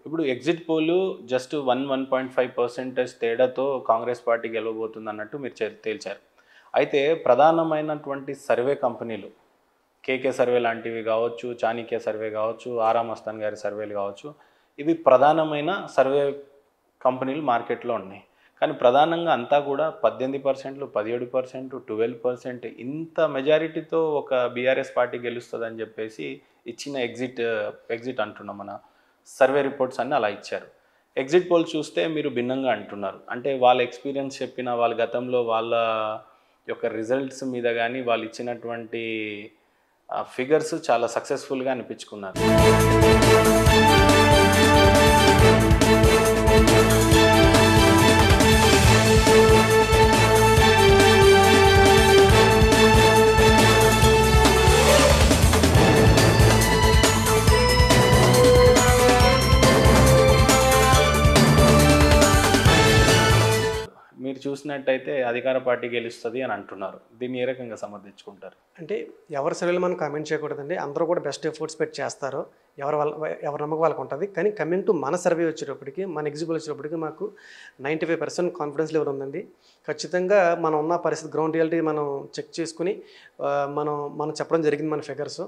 ఇప్పుడు exit poll just 1.5% తేడాతో Congress party గెలవబోతుందన్నట్టు మీరు తేల్చారు. అయితే ప్రధానమైనటువంటి సర్వే కంపెనీలు కేకే సర్వే లాంటివి కావచ్చు, చాణక్య సర్వే కావచ్చు, ఆరా మస్తాన్ గారి సర్వేలు కావచ్చు, ఇవి ప్రధానమైన సర్వే కంపెనీలు మార్కెట్లో ఉన్నాయి. కానీ ప్రధానంగా అంతా కూడా 18%, 17%, 12% ఇంత మెజారిటీతో ఒక బీఆర్ఎస్ పార్టీ గెలుస్తుందని చెప్పేసి ఇచ్చిన ఎగ్జిట్ అంటున్నాం, మన సర్వే రిపోర్ట్స్ అన్నీ అలా ఇచ్చారు. ఎగ్జిట్ పోల్ చూస్తే మీరు భిన్నంగా అంటున్నారు. అంటే వాళ్ళ ఎక్స్పీరియన్స్ చెప్పిన వాళ్ళ గతంలో వాళ్ళ యొక్క రిజల్ట్స్ మీద కానీ వాళ్ళు ఇచ్చినటువంటి ఫిగర్స్ చాలా సక్సెస్ఫుల్గా అనిపించుకున్నారు. మీరు చూసినట్టయితే అధికార పార్టీ గెలుస్తుంది అని అంటున్నారు. దీన్ని ఏ రకంగా సమర్థించుకుంటారు? అంటే ఎవరి సర్వేలు మనం కామెంట్ చేయకూడదండి. అందరూ కూడా బెస్ట్ ఎఫర్ట్స్ పెట్టి చేస్తారు. ఎవరి నమ్మకం వాళ్ళకి ఉంటుంది. కానీ కమింగ్ టు మన సర్వే వచ్చేటప్పటికి, మన ఎగ్జిబుల్ వచ్చేటప్పటికి మాకు 95% కాన్ఫిడెన్స్ లెవెల్ ఉందండి. ఖచ్చితంగా మనం ఉన్న పరిస్థితి గ్రౌండ్ రియాలిటీ మనం చెక్ చేసుకుని మనం చెప్పడం జరిగింది మన ఫిగర్స్.